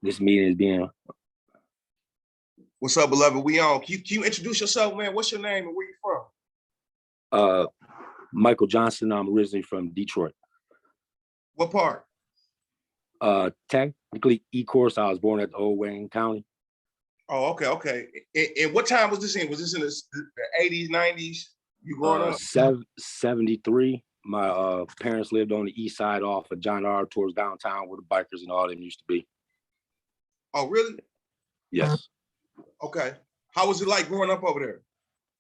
This meeting is being What's up, beloved? We on. Can you introduce yourself, man? What's your name and where you from? Michael Johnson. I'm originally from Detroit. What part? Technically Ecorse. I was born at the Old Wayne County. Oh, okay. And what time was this in? Was this in the 80s, 90s? You growing up? 73. My parents lived on the east side off of John R. towards downtown where the bikers and all them used to be. Oh, really? Yes. Okay. How was it like growing up over there?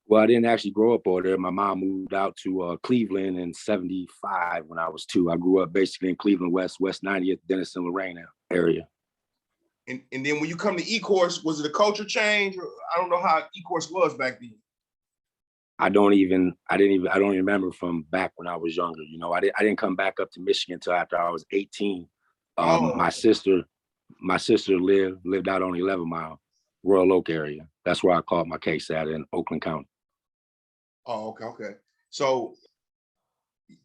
Well, I didn't actually grow up over there. My mom moved out to Cleveland in 75 when I was 2. I grew up basically in Cleveland, West 90th, Dennis and Lorraine area. And then when you come to Ecorse, was it a culture change? Or I don't know how Ecorse was back then. I don't even remember from back when I was younger. You know, I didn't come back up to Michigan until after I was 18. My sister lived out on 11 Mile, Royal Oak area. That's where I caught my case at in Oakland County. Oh, okay. So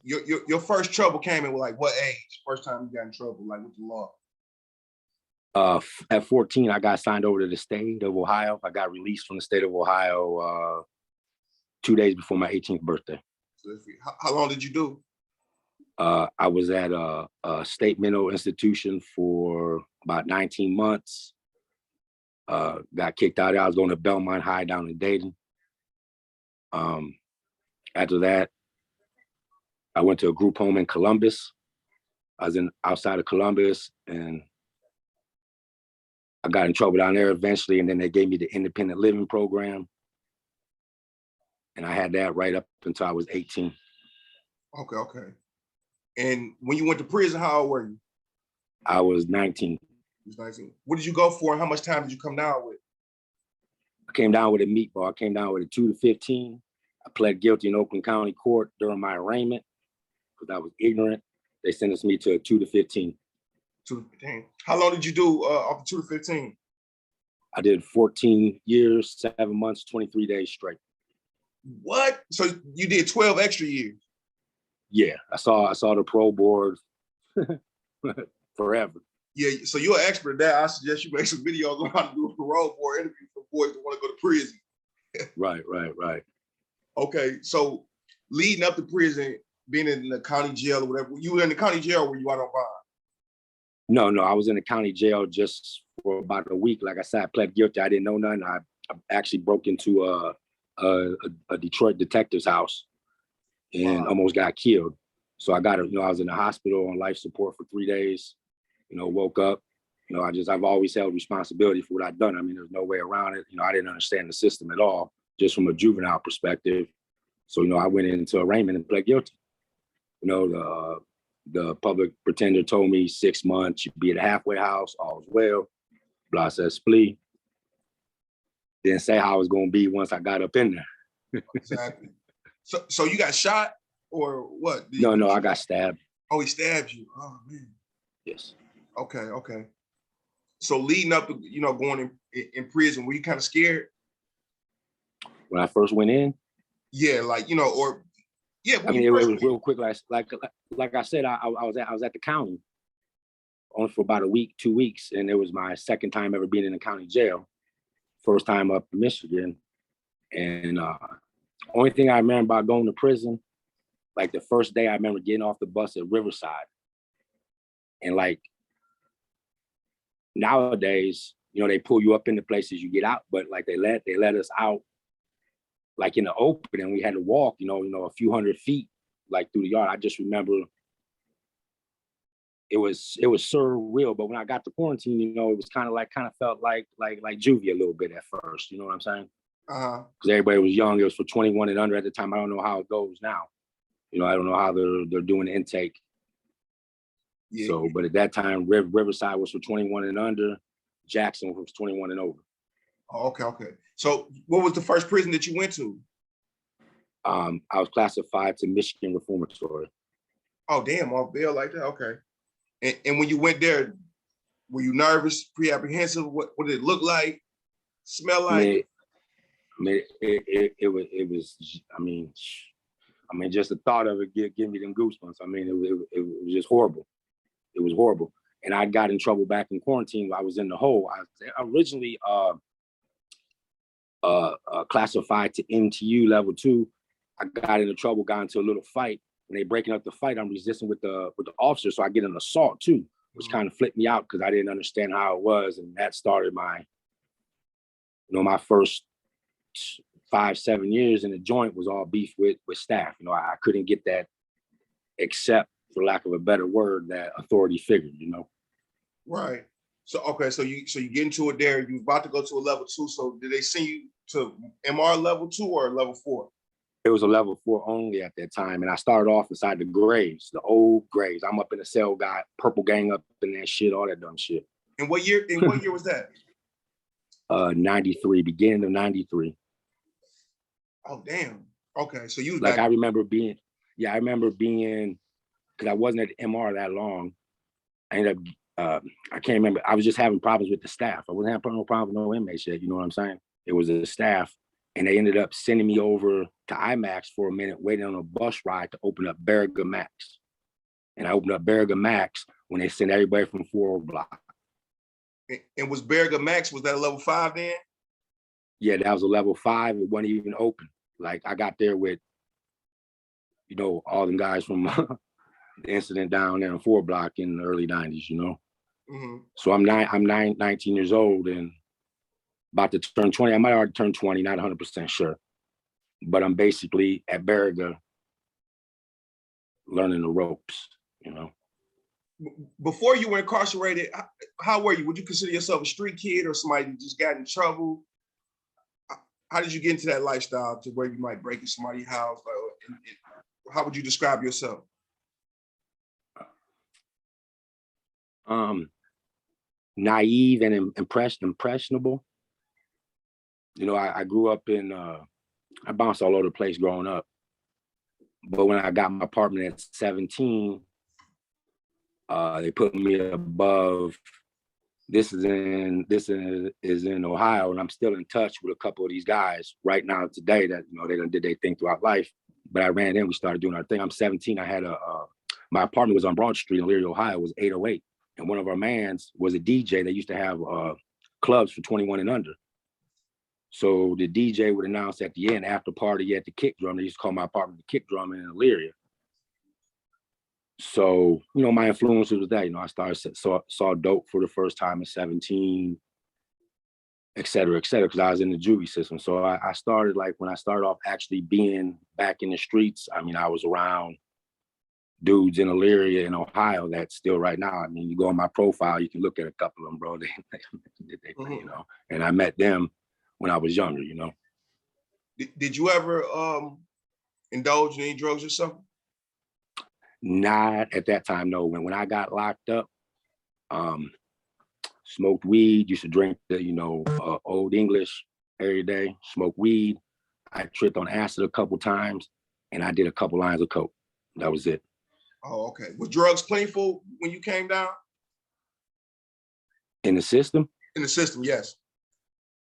your first trouble came in with like what age? First time you got in trouble, like with the law? At 14, I got signed over to the state of Ohio. I got released from the state of Ohio 2 days before my 18th birthday. So how long did you do? I was at a state mental institution for about 19 months. Got kicked out. I was going to Belmont High down in Dayton. After that, I went to a group home in Columbus. I was outside of Columbus, and I got in trouble down there eventually, and then they gave me the independent living program. And I had that right up until I was 18. Okay. And when you went to prison, how old were you? I was 19. You was 19. What did you go for, and how much time did you come down with? I came down with a meatball. I came down with a 2 to 15. I pled guilty in Oakland County Court during my arraignment because I was ignorant. They sentenced me to a 2 to 15. 2 to 15. How long did you do off the 2 to 15? I did 14 years, 7 months, 23 days straight. What? So you did 12 extra years? Yeah, I saw the parole board forever. Yeah, so you're an expert at that. I suggest you make some videos on how to do a parole board interview for boys that want to go to prison. Right. Okay, so leading up to prison, being in the county jail or whatever, you were in the county jail or were you out on bond? No, I was in the county jail just for about a week. Like I said, I pled guilty. I didn't know nothing. I actually broke into a Detroit detective's house and almost got killed. So I was in the hospital on life support for 3 days. Woke up. I've always held responsibility for what I've done. I mean, there's no way around it. I didn't understand the system at all, just from a juvenile perspective. So, I went into arraignment and pled guilty. The public pretender told me 6 months, you'd be at a halfway house, all's well, blah, says plea. Didn't say how it was going to be once I got up in there. Exactly. So you got shot or what? No, I got stabbed. Oh, he stabbed you. Oh, man. Yes. Okay. So leading up to, going in prison, were you kind of scared? When I first went in? Yeah, or yeah. I mean, it was real quick. Like I said, I was at the county only for about a week, 2 weeks, and it was my second time ever being in a county jail. First time up in Michigan, and only thing I remember about going to prison, like the first day I remember getting off the bus at Riverside, and like nowadays, they pull you up into places you get out, but like they let us out like in the open, and we had to walk, a few hundred feet like through the yard. I just remember it was surreal. But when I got to quarantine, it was kind of felt like juvie a little bit at first. You know what I'm saying? Because everybody was young. It was for 21 and under at the time. I don't know how it goes now. I don't know how they're doing the intake. Yeah. So, but at that time, Riverside was for 21 and under. Jackson was 21 and over. Oh, okay. So what was the first prison that you went to? I was classified to Michigan Reformatory. Oh, damn, off bail like that? Okay. And when you went there, were you nervous, pre-apprehensive? What did it look like? Smell like? It was, just the thought of it give me them goosebumps. I mean, it was just horrible. It was horrible. and I got in trouble back in quarantine. I was in the hole. I was originally classified to MTU level 2. I got into trouble, got into a little fight. When they breaking up the fight, I'm resisting with the officer, so I get an assault too, which kind of flipped me out because I didn't understand how it was, and that started my, my first 5-7 years in the joint was all beef with staff. I couldn't get that, except for lack of a better word, that authority figure. Right. So okay, so you get into it there. You about to go to a level 2. So did they send you to MR level 2 or level 4? It was a level 4 only at that time, and I started off inside the graves, the old graves. I'm up in the cell, got purple gang up in that shit, all that dumb shit. And what year? And what year was that? 93, beginning of 93. Oh damn. Okay, so you was like back. I remember being, because I wasn't at the MR that long. I ended up, I can't remember. I was just having problems with the staff. I wasn't having no problem with no inmates yet. You know what I'm saying? It was the staff. And they ended up sending me over to IMAX for a minute, waiting on a bus ride to open up Berriga Max. And I opened up Berriga Max when they sent everybody from 4 block. And was Berriga Max, was that a level 5 then? Yeah, that was a level 5. It wasn't even open. Like I got there with, all them guys from the incident down there in 4 block in the early 90s, Mm-hmm. So I'm 19 years old and about to turn 20. I might already turn 20, not 100% sure. But I'm basically at Berriga learning the ropes, Before you were incarcerated, how were you? Would you consider yourself a street kid or somebody who just got in trouble? How did you get into that lifestyle to where you might break in somebody's house? How would you describe yourself? Naive and impressionable. I grew up in, I bounced all over the place growing up. But when I got my apartment at 17, they put me above. This is in Ohio, and I'm still in touch with a couple of these guys right now today that they done did their thing throughout life. But I ran in, we started doing our thing. I'm 17. I had my apartment was on Broad Street in Elyria, Ohio. It was 808, and one of our mans was a DJ. They used to have clubs for 21 and under. So the DJ would announce at the end, after party at the Kick Drum. They used to call my apartment the Kick Drum in Elyria. So, my influence was that, I started, saw dope for the first time at 17, et cetera, because I was in the juvie system. So I started, when I started off actually being back in the streets, I was around dudes in Elyria in Ohio that still right now, you go on my profile, you can look at a couple of them, bro. They Mm-hmm. And I met them when I was younger, Did you ever indulge in any drugs or something? Not at that time, no. When I got locked up, smoked weed, used to drink the, Old English every day, smoked weed. I tripped on acid a couple times, and I did a couple lines of coke. That was it. Oh, okay. Was drugs plentiful when you came down? In the system? In the system, yes.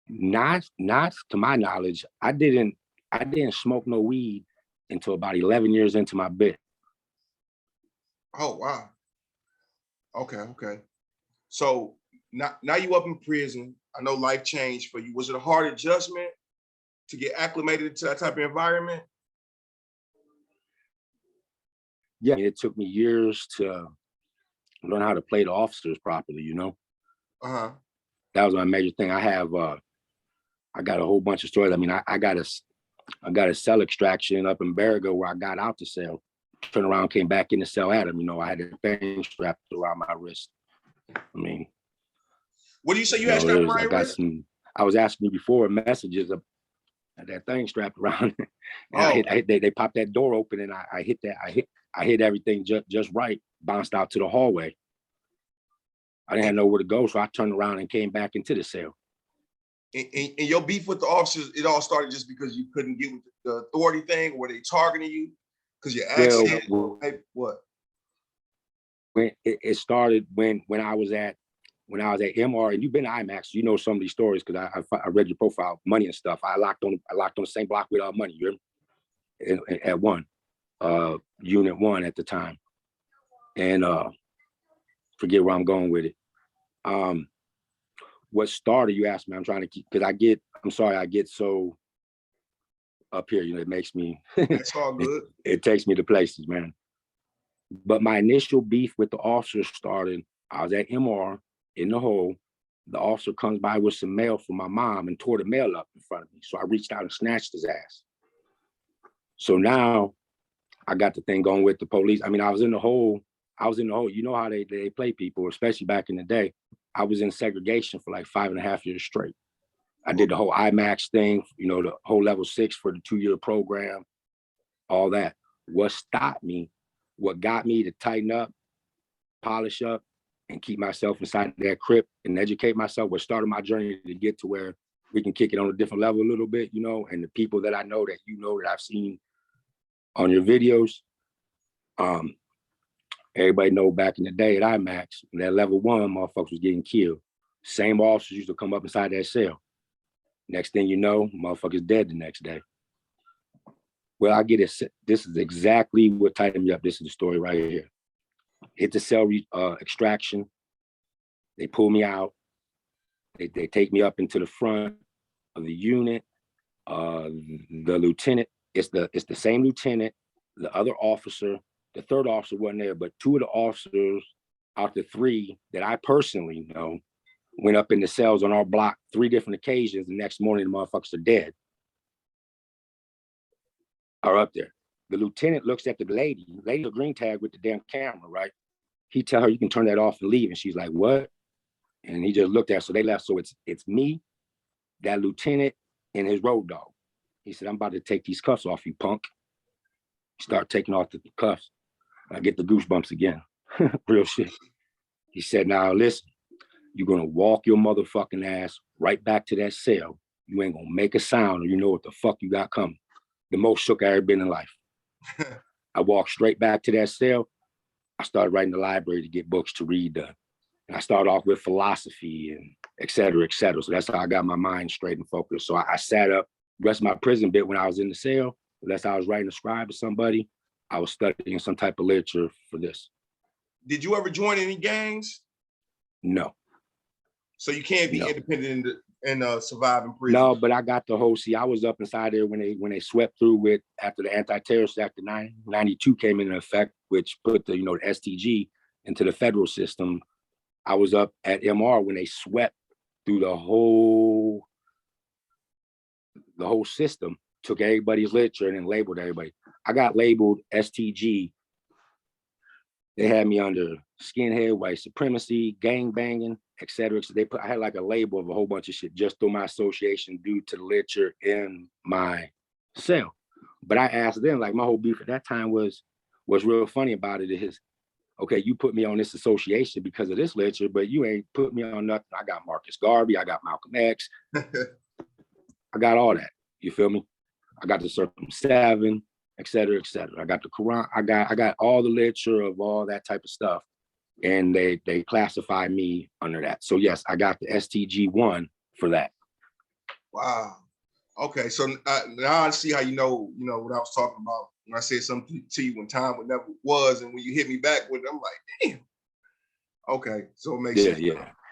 Not to my knowledge. I didn't smoke no weed until about 11 years into my bit. Oh, wow. Okay. So now you up in prison. I know life changed for you. Was it a hard adjustment to get acclimated to that type of environment? Yeah, it took me years to learn how to play the officers properly, Uh-huh. That was my major thing. I got a whole bunch of stories. I got a cell extraction up in Berriga where I got out the cell, turned around, came back in the cell at him. I had a thing strapped around my wrist. What do you say you had strapped around your wrist? I was asking you before, messages of that thing strapped around. And they popped that door open, and I hit everything just right, bounced out to the hallway. I didn't have nowhere to go, so I turned around and came back into the cell. And your beef with the officers, it all started just because you couldn't get with the authority thing, or were they targeting you? Because your accent, what? When it started when I was at MR, and you've been to IMAX, you know some of these stories because I read your profile, money and stuff. I locked on the same block with money. You hear me? At one, unit 1 at the time, and forget where I'm going with it. What started, you asked me, I'm trying to keep, because I'm sorry, I get so up here, it makes me, It's all good. it takes me to places, man. But my initial beef with the officer started, I was at MR in the hole. The officer comes by with some mail from my mom and tore the mail up in front of me. So I reached out and snatched his ass. So now I got the thing going with the police. I mean, I was in the hole. You know how they play people, especially back in the day. I was in segregation for like 5.5 years straight. I did the whole IMAX thing, the whole level 6 for the 2-year program, all that. What stopped me, what got me to tighten up, polish up, and keep myself inside that crypt and educate myself, what started my journey to get to where we can kick it on a different level a little bit, and the people that I know that that I've seen on your videos. Everybody know back in the day at IMAX, that level 1 motherfuckers was getting killed. Same officers used to come up inside that cell. Next thing you know, motherfuckers dead the next day. Well, I get it. This is exactly what tightened me up. This is the story right here. Hit the cell extraction. They pull me out. They take me up into the front of the unit. The lieutenant, it's the same lieutenant, the other officer, the third officer wasn't there, but 2 of the officers out the 3 that I personally know went up in the cells on our block 3 different occasions. The next morning, the motherfuckers are dead. Are up there. The lieutenant looks at the lady a green tag with the damn camera, right? He tell her, you can turn that off and leave. And she's like, what? And he just looked at her. So they left. So it's me, that lieutenant, and his road dog. He said, I'm about to take these cuffs off you, punk. Start taking off the cuffs. I get the goosebumps again. Real shit. He said, now listen, you're going to walk your motherfucking ass right back to that cell. You ain't going to make a sound or you know what the fuck you got coming. The most shook I ever been in life. I walked straight back to that cell. I started writing the library to get books to read. And I started off with philosophy and et cetera, et cetera. So that's how I got my mind straight and focused. So I sat up the rest of my prison bit when I was in the cell. Unless I was writing a scribe to somebody, I was studying some type of literature for this. Did you ever join any gangs? No. So you can't be independent and survive in prison? No, but I got the whole, I was up inside there when they swept through with, after the Anti-Terrorist Act of 92 came into effect, which put the STG into the federal system. I was up at MR when they swept through the whole system, took everybody's literature and then labeled everybody. I got labeled STG. They had me under skinhead, white supremacy, gang banging, et cetera. So I had like a label of a whole bunch of shit just through my association due to the literature in my cell. But I asked them, like my whole beef at that time was real funny about it is, okay, you put me on this association because of this literature, but you ain't put me on nothing. I got Marcus Garvey, I got Malcolm X, I got all that. You feel me? I got the Circum 7, et cetera, et cetera. I got the Quran. I got all the literature of all that type of stuff, and they classify me under that. So yes, I got the STG1 for that. Wow. Okay, so now I see how you know what I was talking about when I said something to you when time would never was, and when you hit me back with it, I'm like, damn. Okay, so it makes sense.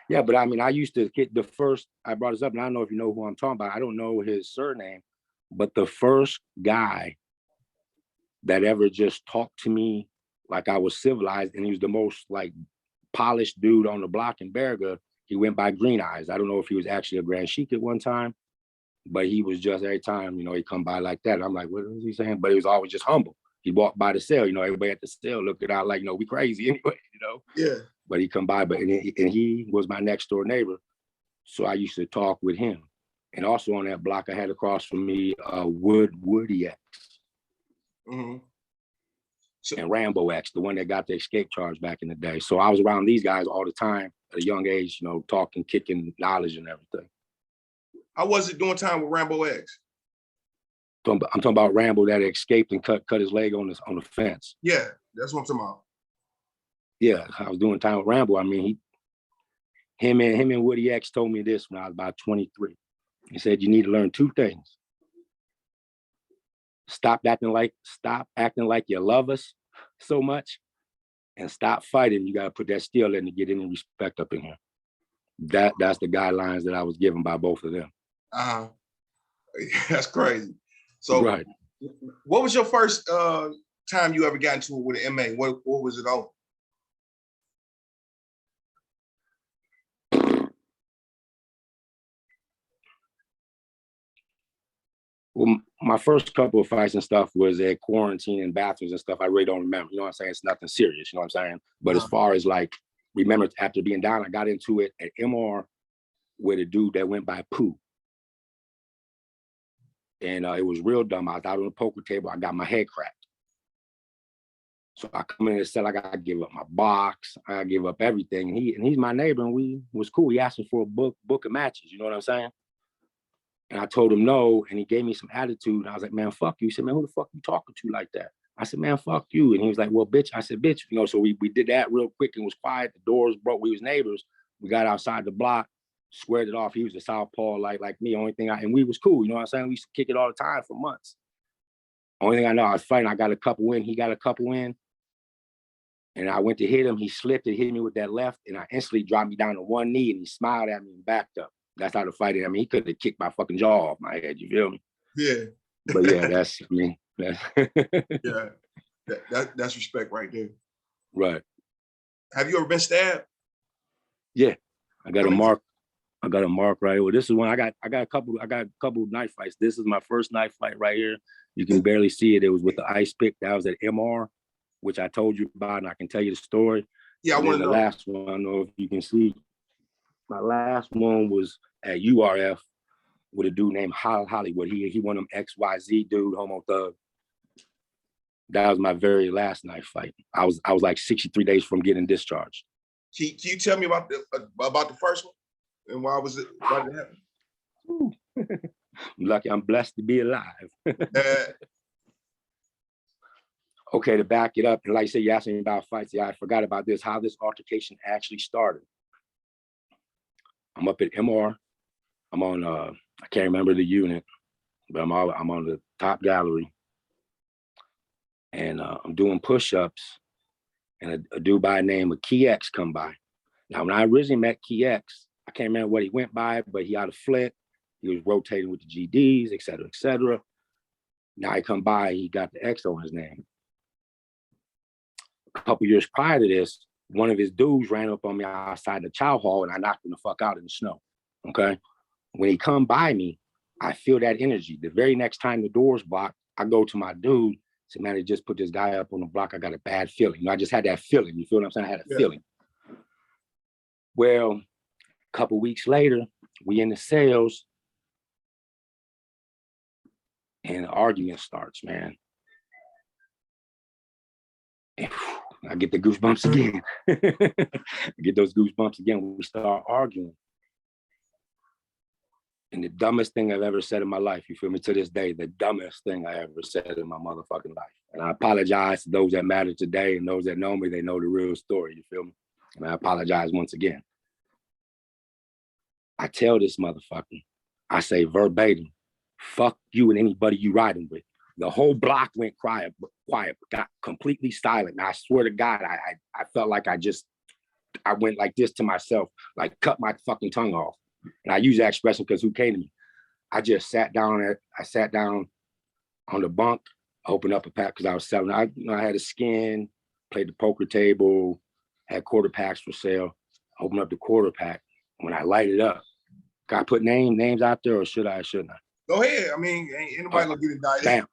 Yeah. But I mean, I used to get the first. I brought this up, and I don't know if you know who I'm talking about. I don't know his surname, but the first guy that ever just talked to me like I was civilized, and he was the most like polished dude on the block in Berga. He went by Green Eyes. I don't know if he was actually a Grand Sheik at one time, but he was just every time, he come by like that. I'm like, what is he saying? But he was always just humble. He walked by the cell, everybody at the cell looked at out like, we crazy anyway, Yeah. But he come by, and he was my next door neighbor. So I used to talk with him. And also on that block, I had across from me, Woody X. Mm-hmm. And Rambo X, the one that got the escape charge back in the day. So I was around these guys all the time at a young age, talking, kicking knowledge and everything. How was it doing time with Rambo X? I'm talking about Rambo that escaped and cut his leg on the fence. Yeah, that's what I'm talking about. Yeah, I was doing time with Rambo. I mean, him and Woody X told me this when I was about 23. He said, you need to learn 2 things. Stop acting like you love us so much, and stop fighting. You got to put that steel in to get any respect up in here. That's the guidelines that I was given by both of them. That's crazy. So, right. What was your first time you ever got into it with an MA? What was it on? Well, my first couple of fights and stuff was at quarantine and bathrooms and stuff. I really don't remember. You know what I'm saying? It's nothing serious. You know what I'm saying? But as far as like, remember after being down, I got into it at MR with a dude that went by Pooh. And it was real dumb. I was out on the poker table. I got my head cracked. So I come in and said, I got to give up my box. I got to give up everything. And he's my neighbor, and we was cool. He asked me for a book of matches. You know what I'm saying? And I told him no, and he gave me some attitude. And I was like, man, fuck you. He said, man, who the fuck you talking to like that? I said, man, fuck you. And he was like, well, bitch. I said, bitch. You know, so we did that real quick and was quiet. The doors broke. We was neighbors. We got outside the block, squared it off. He was a southpaw like me. Only thing and we was cool. You know what I'm saying? We used to kick it all the time for months. Only thing I know, I was fighting. I got a couple in. He got a couple in. And I went to hit him. He slipped and hit me with that left. And I instantly dropped me down to one knee, and he smiled at me and backed up. That's how the fight is. I mean, he could have kicked my fucking jaw off my head. You feel me? Yeah. But yeah, that's me. Yeah. That's respect right there. Right. Have you ever been stabbed? Yeah. I got a mark right here. Well, this is one I got a couple knife fights. This is my first knife fight right here. You can barely see it. It was with the ice pick. That was at MR, which I told you about, and I can tell you the story. Yeah, I want to know. The last one, I don't know if you can see. My last one was at URF with a dude named Hollywood. He one of them XYZ dude, homo thug. That was my very last knife fight. I was like 63 days from getting discharged. Can you tell me about the first one and why did it happen? I'm lucky. I'm blessed to be alive. Okay, to back it up, and like I said, you asked me about fights. Yeah, I forgot about this. How this altercation actually started. I'm up at MR. I'm on, I can't remember the unit, but I'm on the top gallery. And I'm doing push-ups, and a dude by the name of Key X come by. Now, when I originally met Key X, I can't remember what he went by, but he out of Flint. He was rotating with the GDs, et cetera, et cetera. Now he come by, he got the X on his name. A couple years prior to this, one of his dudes ran up on me outside the chow hall, and I knocked him the fuck out in the snow, okay? When he come by me, I feel that energy. The very next time the door's blocked, I go to my dude, say, man, they just put this guy up on the block. I got a bad feeling. You know, I just had that feeling. You feel what I'm saying? I had a feeling. Well, a couple weeks later, we in the sales, and the argument starts, man. And I get the goosebumps again. I get those goosebumps again. We start arguing. And the dumbest thing I've ever said in my life, you feel me, to this day, the dumbest thing I ever said in my motherfucking life. And I apologize to those that matter today, and those that know me, they know the real story, you feel me? And I apologize once again. I tell this motherfucker, I say verbatim, fuck you and anybody you riding with. The whole block went quiet, got completely silent. And I swear to God, I felt like I went like this to myself, like cut my fucking tongue off. And I use that expression because who came to me? I just sat down on the bunk, opened up a pack because I was selling. I had a skin, played the poker table, had quarter packs for sale, opened up the quarter pack. When I light it up, can I put names out there, or shouldn't I? Go ahead. I mean, ain't anybody gonna get indicted. Damn.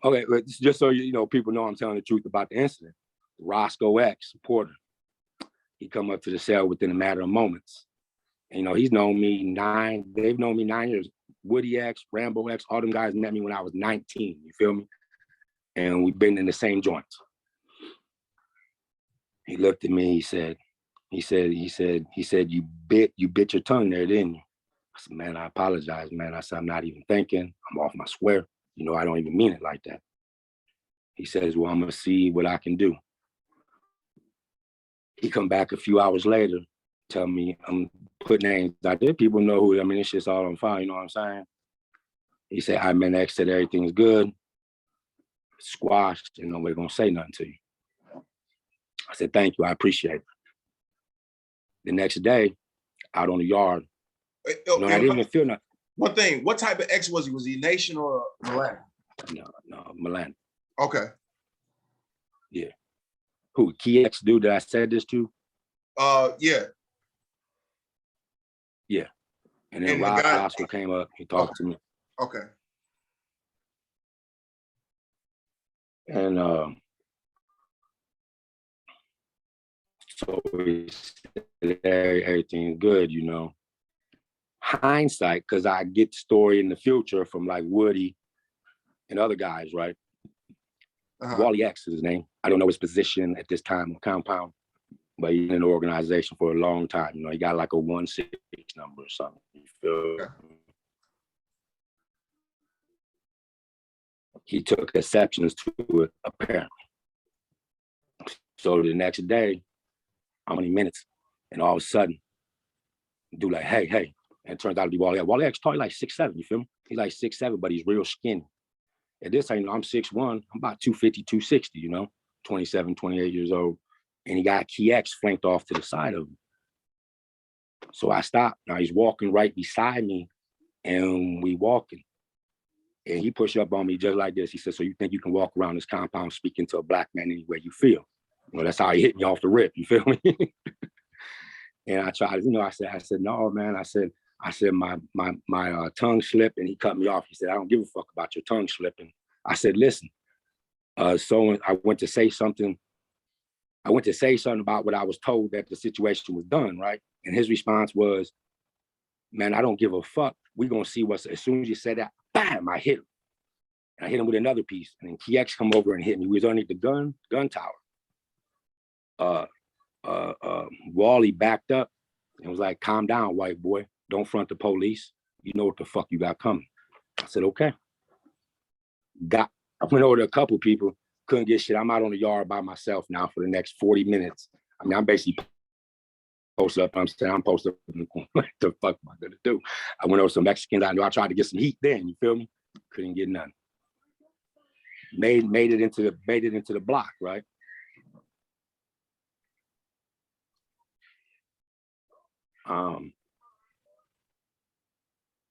Okay, but just so you know, people know I'm telling the truth about the incident. Roscoe X, Porter, he come up to the cell within a matter of moments. And, you know, they've known me 9 years. Woody X, Rambo X, all them guys met me when I was 19, you feel me? And we've been in the same joints. He looked at me, he said, you bit your tongue there, didn't you? I said, man, I apologize, man. I said, I'm not even thinking. I'm off my square. You know, I don't even mean it like that. He says, well, I'm gonna see what I can do. He come back a few hours later, tell me I'm putting names out there. People know who, I mean, it's just all on fire, you know what I'm saying? He said, I'm in X, said everything's good. Squashed, and nobody gonna say nothing to you. I said, thank you, I appreciate it. The next day, out on the yard, I didn't even feel nothing. One thing, what type of X was he? Was he Nation or Milan? No, Milan. Okay. Yeah. Who, Key X dude that I said this to? Yeah. Yeah. And then Roscoe came up, he talked to me. Okay. And so everything's good, you know. Hindsight, because I get the story in the future from like Woody and other guys, right? Wally X is his name. I don't know his position at this time on Compound, but he's in the organization for a long time. You know, he got like a 1-6 number or something. You feel? He took exceptions to it, apparently. So the next day, how many minutes, and all of a sudden, do like, hey, and it turns out to be Wally X. Wally X probably like 6'7", you feel me? He's like 6'7", but he's real skinny. At this time, you know, I'm 6'1", I'm about 250, 260, you know, 27, 28 years old. And he got Key X flanked off to the side of him. So I stopped. Now he's walking right beside me, and we walking. And he pushed up on me just like this. He said, so you think you can walk around this compound speaking to a black man any way you feel? You know, that's how he hit me off the rip, you feel me? And I tried, you know, I said, no, man. I said, my tongue slipped, and he cut me off. He said, I don't give a fuck about your tongue slipping. I said, listen, so I went to say something about what I was told that the situation was done, right? And his response was, man, I don't give a fuck. We're going to see what's, as soon as you said that, bam, I hit him. And I hit him with another piece. And then TX come over and hit me. We was underneath the gun tower. Wally backed up and was like, calm down, white boy. Don't front the police. You know what the fuck you got coming. I said, okay. I went over to a couple people, couldn't get shit. I'm out on the yard by myself now for the next 40 minutes. I mean, I'm basically posted up. I'm saying I'm posted up in the corner. What the fuck am I gonna do? I went over some Mexicans I knew. I tried to get some heat then, you feel me? Couldn't get none. Made it into the block, right?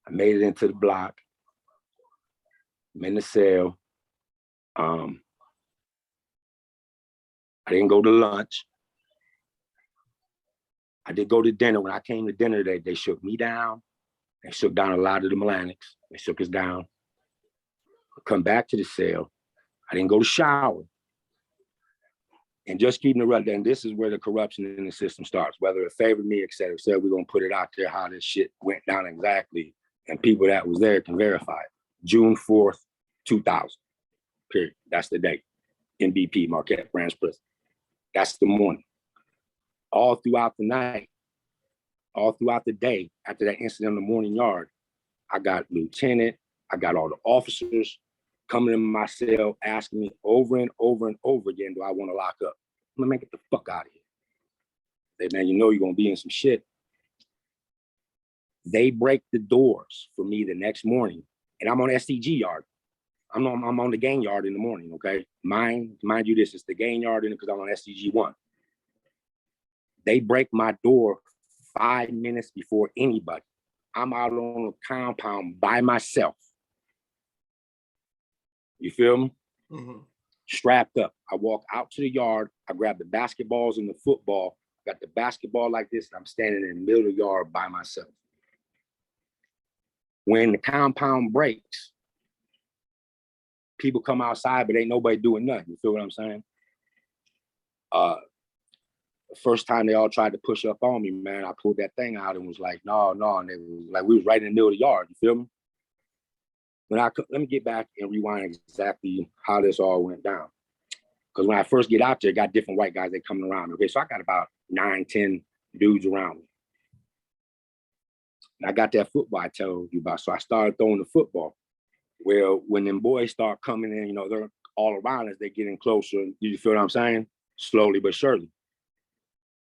I made it into the block. I'm in the cell. I didn't go to lunch. I did go to dinner. When I came to dinner, they shook me down. They shook down a lot of the Melanics. They shook us down. I come back to the cell. I didn't go to shower. And just keeping the run, then this is where the corruption in the system starts, whether it favored me, et cetera. So we're going to put it out there how this shit went down exactly. And people that was there can verify it. June 4th, 2000, period. That's the date. MVP, Marquette Branch Prison. That's the morning. All throughout the night, all throughout the day, after that incident in the morning yard, I got lieutenant, I got all the officers coming in my cell asking me over and over and over again, do I want to lock up? I'm gonna get the fuck out of here. They, man, you know you're gonna be in some shit. They break the doors for me the next morning, and I'm on STG yard. I'm on the gang yard in the morning, okay? Mind you this, it's the gang yard because I'm on STG 1. They break my door 5 minutes before anybody. I'm out on the compound by myself. You feel me? Mm-hmm. Strapped up. I walk out to the yard. I grab the basketballs and the football. Got the basketball like this. And I'm standing in the middle of the yard by myself. When the compound breaks, people come outside, but ain't nobody doing nothing. You feel what I'm saying? The first time they all tried to push up on me, man, I pulled that thing out and was like, no. And they was like, we was right in the middle of the yard. You feel me? Let me get back and rewind exactly how this all went down. Because when I first get out there, got different white guys that coming around me. Okay, so I got about 9, 10 dudes around me. And I got that football I told you about. So I started throwing the football. Well, when them boys start coming in, you know, they're all around us, they're getting closer. You feel what I'm saying? Slowly but surely.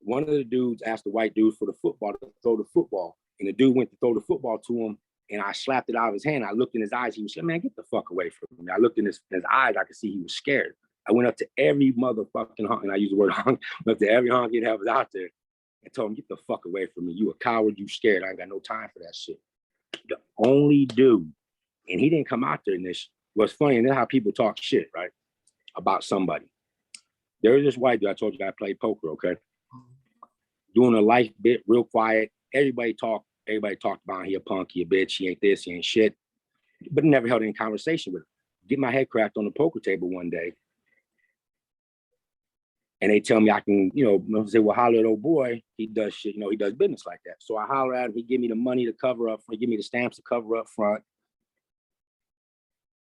One of the dudes asked the white dude for the football to throw the football. And the dude went to throw the football to him. And I slapped it out of his hand. I looked in his eyes. He was like, man, get the fuck away from me. I looked in his eyes. I could see he was scared. I went up to every motherfucking honk, and I use the word honk, up to every honky that was out there and told him, get the fuck away from me. You a coward, you scared. I ain't got no time for that shit. The only dude, and he didn't come out there in this, what's funny, and that's how people talk shit, right? About somebody. There's this white dude, I told you I played poker, okay? Doing a life bit, real quiet. Everybody talked about he a punk, he a bitch, he ain't this, he ain't shit. But never held any conversation with him. Get my head cracked on the poker table one day. And they tell me I can, say, well, holler at old boy. He does shit, he does business like that. So I holler at him. He give me the money to cover up, he give me the stamps to cover up front.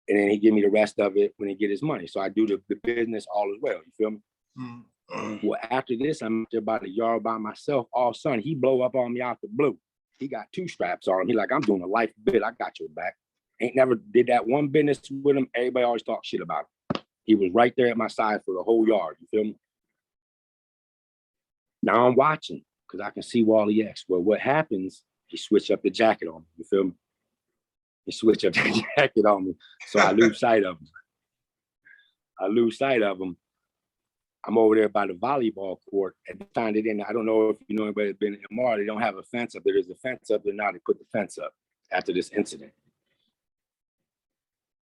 And then he give me the rest of it when he get his money. So I do the business all as well. You feel me? Mm-hmm. Well, after this, I'm about a yard by myself. All of a sudden, he blow up on me out the blue. He got 2 straps on him. He like, I'm doing a life bit. I got your back. Ain't never did that one business with him. Everybody always talk shit about him. He was right there at my side for the whole yard. You feel me? Now I'm watching because I can see Wally X. Well, what happens, he switched up the jacket on me. You feel me? He switched up the jacket on me. So I lose sight of him. I'm over there by the volleyball court. At the time, they didn't, I don't know if you know anybody that's been in MR, they don't have a fence up there. There's a fence up there now. They put the fence up after this incident.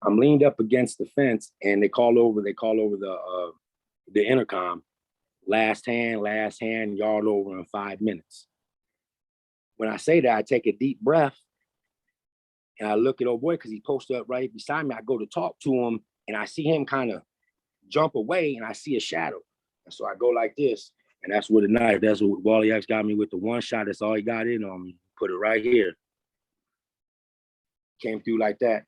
I'm leaned up against the fence and they call over the intercom. Last hand, yard over in 5 minutes. When I say that, I take a deep breath and I look at old boy because he posted up right beside me. I go to talk to him and I see him kind of jump away and I see a shadow. And so I go like this, and that's with a knife. That's what Wally X got me with the one shot. That's all he got in on me. Put it right here. Came through like that.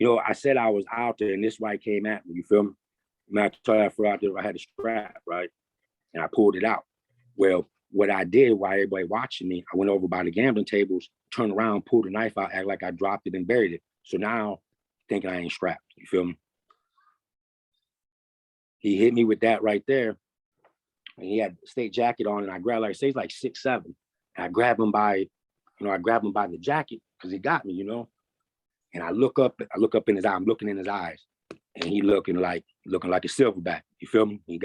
I said I was out there and this white came at me. You feel me? And I tried to figure out there I had a strap, right? And I pulled it out. Well, what I did while everybody watching me, I went over by the gambling tables, turned around, pulled the knife out, act like I dropped it and buried it. So now thinking I ain't strapped, you feel me? He hit me with that right there. And he had a state jacket on and I grabbed, like I say, he's like 6'7". And I grabbed him by the jacket because he got me, And I look up in his eye, I'm looking in his eyes. And he looking like a silverback. You feel me? He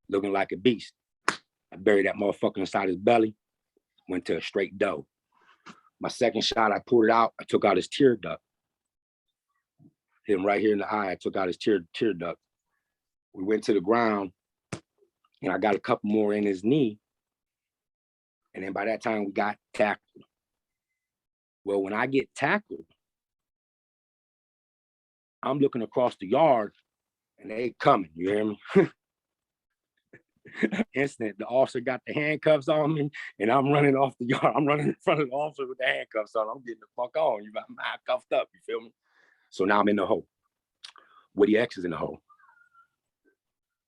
looking like a beast. I buried that motherfucker inside his belly, went to a straight dough. My second shot, I pulled it out. I took out his tear duct. Hit him right here in the eye. I took out his tear duct. We went to the ground and I got a couple more in his knee. And then by that time we got tackled. Well, when I get tackled, I'm looking across the yard and they coming, you hear me? Instant, the officer got the handcuffs on me and I'm running off the yard. I'm running in front of the officer with the handcuffs on. I'm getting the fuck on. I'm cuffed up, you feel me? So now I'm in the hole. Woody X is in the hole.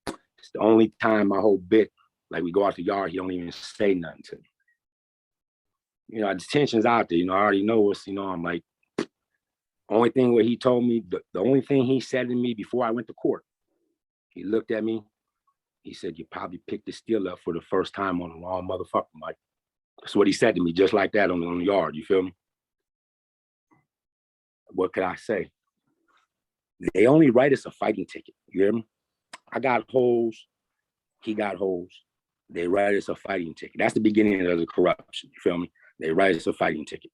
It's the only time my whole bit, like we go out the yard, he don't even say nothing to me. The tension's out there, I already know what's, I'm like, only thing what he told me, the only thing he said to me before I went to court, he looked at me, he said, you probably picked the steel up for the first time on the wrong motherfucker, Mike. That's what he said to me, just like that on the yard, you feel me? What could I say? They only write us a fighting ticket, you hear me? I got holes, he got holes. They write us a fighting ticket. That's the beginning of the corruption, you feel me? They write us a fighting ticket.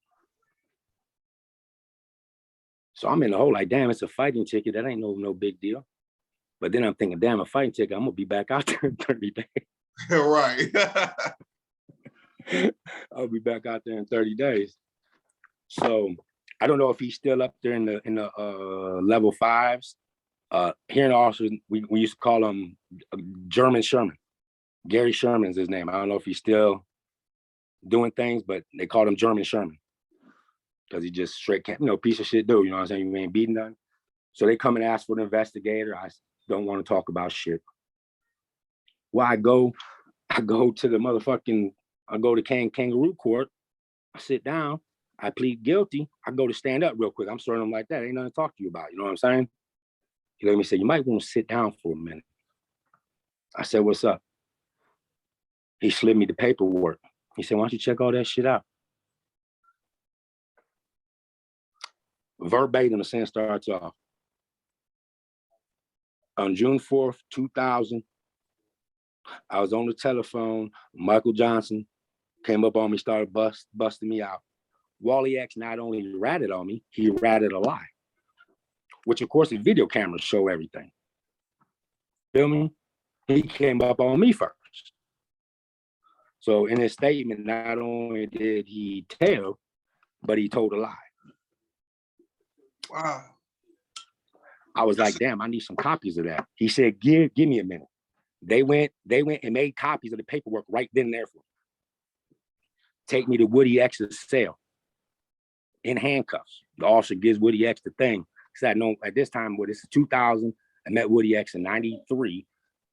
So I'm in the hole like, damn, it's a fighting ticket. That ain't no big deal. But then I'm thinking, damn, a fighting ticket, I'm going to be back out there in 30 days. Right. I'll be back out there in 30 days. So I don't know if he's still up there in the level 5s. Here in Austin, we used to call him German Sherman. Gary Sherman's his name. I don't know if he's still doing things, but they called him German Sherman. Because he just straight, piece of shit dude, you know what I'm saying? You ain't beating none. So they come and ask for the investigator. I don't want to talk about shit. Well, I go to the motherfucking, I go to kangaroo court. I sit down. I plead guilty. I go to stand up real quick. I'm sorting him like that. Ain't nothing to talk to you about. You know what I'm saying? He let me say, you might want to sit down for a minute. I said, what's up? He slid me the paperwork. He said, why don't you check all that shit out? Verbatim, the sentence starts off. On June 4th, 2000, I was on the telephone. Michael Johnson came up on me, started busting me out. Wally X not only ratted on me, he ratted a lie, which of course the video cameras show everything. Feel me? He came up on me first. So in his statement, not only did he tell, but he told a lie. Wow. I was like, damn, I need some copies of that. He said, give me a minute. They went and made copies of the paperwork right then and there for me. Take me to Woody X's cell in handcuffs. The officer gives Woody X the thing. Because I know at this time, this is 2000. I met Woody X in 93.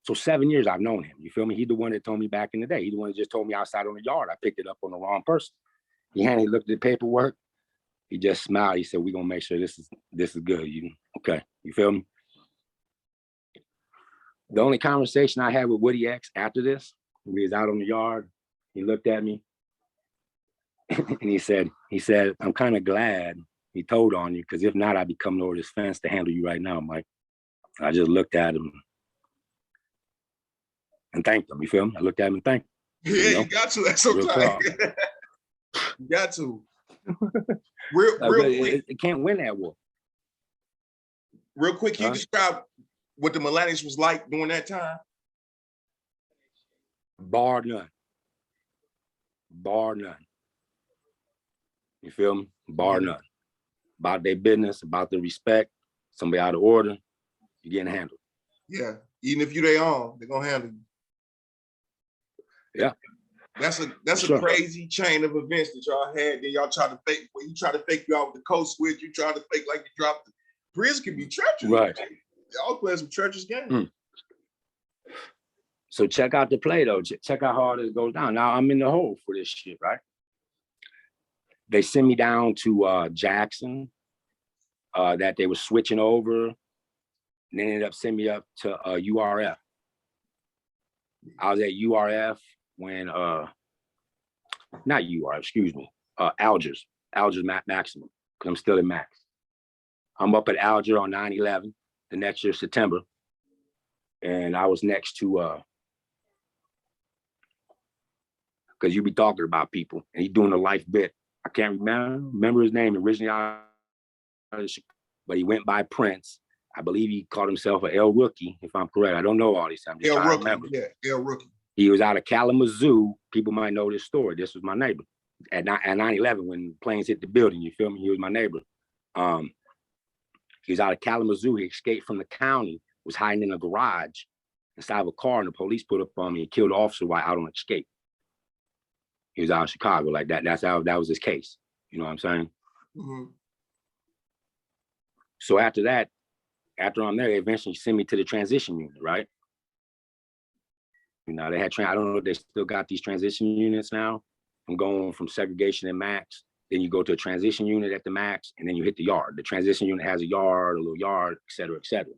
So 7 years I've known him. You feel me? He's the one that told me back in the day. He's the one that just told me outside on the yard. I picked it up on the wrong person. He looked at the paperwork. He just smiled. He said, "We're gonna make sure this is good. You okay? You feel me?" The only conversation I had with Woody X after this, we was out on the yard. He looked at me and he said, "I'm kind of glad he told on you, because if not, I'd be coming over this fence to handle you right now, Mike." I just looked at him and thanked him. You feel me? I looked at him and thanked him. Yeah, you got to. That's okay. You got to. Real quick. It can't win that war. Real quick, can you describe what the Melanics was like during that time? Bar none. Bar none. You feel me? Bar none. About their business, about the respect. Somebody out of order, you're getting handled. Yeah. Even if you they own, they're gonna handle you. Yeah. That's a crazy chain of events that y'all had. Then y'all try to fake, when you try to fake you out with the code switch, you try to fake like you dropped the prison can be treacherous. Right. Y'all play some treacherous games. So check out the play though. Check how hard it goes down. Now I'm in the hole for this shit, right? They send me down to Jackson, that they were switching over, and they ended up sending me up to URF. I was at URF when not URF, excuse me, Algiers Maximum, because I'm still in Max. I'm up at Algiers on 9/11 the next year, September, and I was next to because you be talking about people, and he's doing a life bit. I can't remember his name originally, but he went by Prince. I believe he called himself an L Rookie, if I'm correct. I don't know all these. I'm just trying to remember. Yeah, L Rookie. He was out of Kalamazoo. People might know this story. This was my neighbor at 9/11 when planes hit the building. You feel me? He was my neighbor. He was out of Kalamazoo. He escaped from the county, was hiding in a garage inside of a car, and the police put up on me and killed the officer while out on escape. He was out of Chicago like that. That was his case. You know what I'm saying? Mm-hmm. So after that, after I'm there, they eventually sent me to the transition unit, right? You know, they had, I don't know if they still got these transition units now. I'm going from segregation at Max, then you go to a transition unit at the Max, and then you hit the yard. The transition unit has a yard, a little yard, et cetera, et cetera.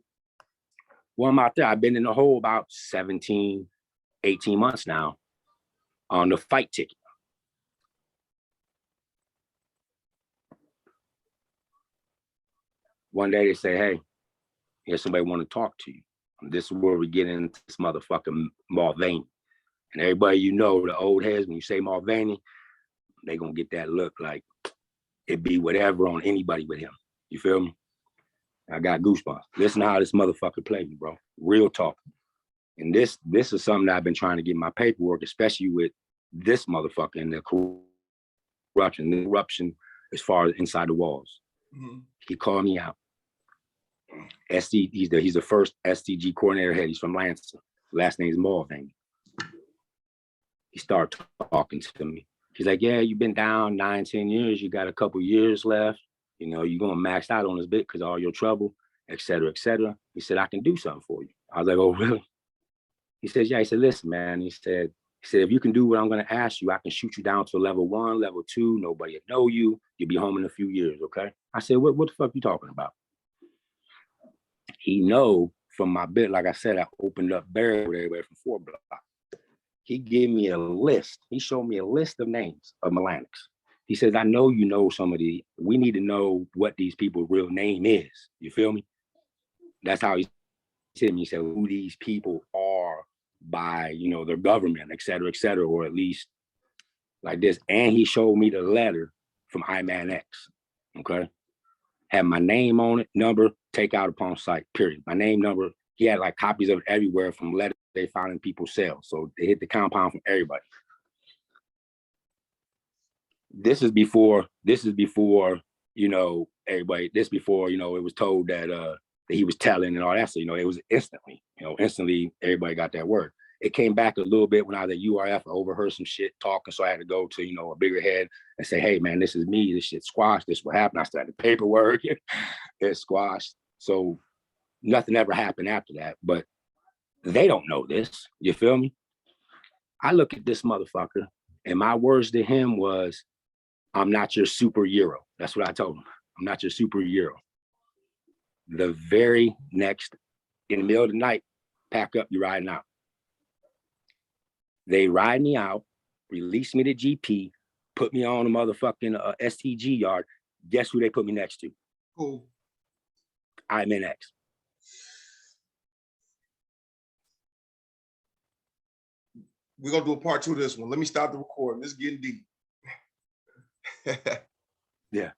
Well, I'm out there. I've been in the hole about 17, 18 months now on the fight ticket. One day they say, "Hey, here's somebody want to talk to you." And this is where we get into this motherfucking Mulvaney. And everybody, you know, the old heads, when you say Mulvaney, they gonna get that look like it be whatever on anybody with him. You feel me? I got goosebumps. Listen to how this motherfucker played me, bro. Real talk. And this is something that I've been trying to get in my paperwork, especially with this motherfucker and the corruption as far as inside the walls. Mm-hmm. He called me out. He's the first SDG coordinator head. He's from Lansing. Last name is Mulvaney. He started talking to me. He's like, "Yeah, you've been down 9, 10 years. You got a couple years left. You know, you're going to max out on this bit because of all your trouble, et cetera, et cetera." He said, "I can do something for you." I was like, "Oh, really?" He says, "Yeah." He said, "Listen, man." He said, "If you can do what I'm going to ask you, I can shoot you down to level 1, level 2. Nobody will know you. You'll be home in a few years, okay?" I said, what the fuck you talking about? He know from my bit, like I said, I opened up barrel with everybody from 4 Block. He gave me a list. He showed me a list of names of Melanics. He says, I know you know somebody. We need to know what these people's real name is. You feel me? That's how he said to me. He said, who these people are by, you know, their government, et cetera, or at least like this. And he showed me the letter from Melanics. Okay. Had my name on it, number, take out upon sight, period. My name, number. He had like copies of it everywhere from letters they found in people's cells. So they hit the compound from everybody. This is before, you know, everybody, this before, you know, it was told that that he was telling and all that. So, you know, it was instantly, everybody got that word. It came back a little bit when I was at URF. I overheard some shit talking. So I had to go to, you know, a bigger head and say, hey man, this is me. This shit squashed. This what happened. I started paperwork. It squashed. So nothing ever happened after that. But they don't know this. You feel me? I look at this motherfucker and my words to him was, I'm not your superhero. That's what I told him. I'm not your superhero. The very next, in the middle of the night, pack up, you're riding out. They ride me out, release me to GP, put me on a motherfucking STG yard. Guess who they put me next to? Who? Einharjar. We're gonna do a part 2 of this one. Let me stop the recording. This is getting deep. Yeah.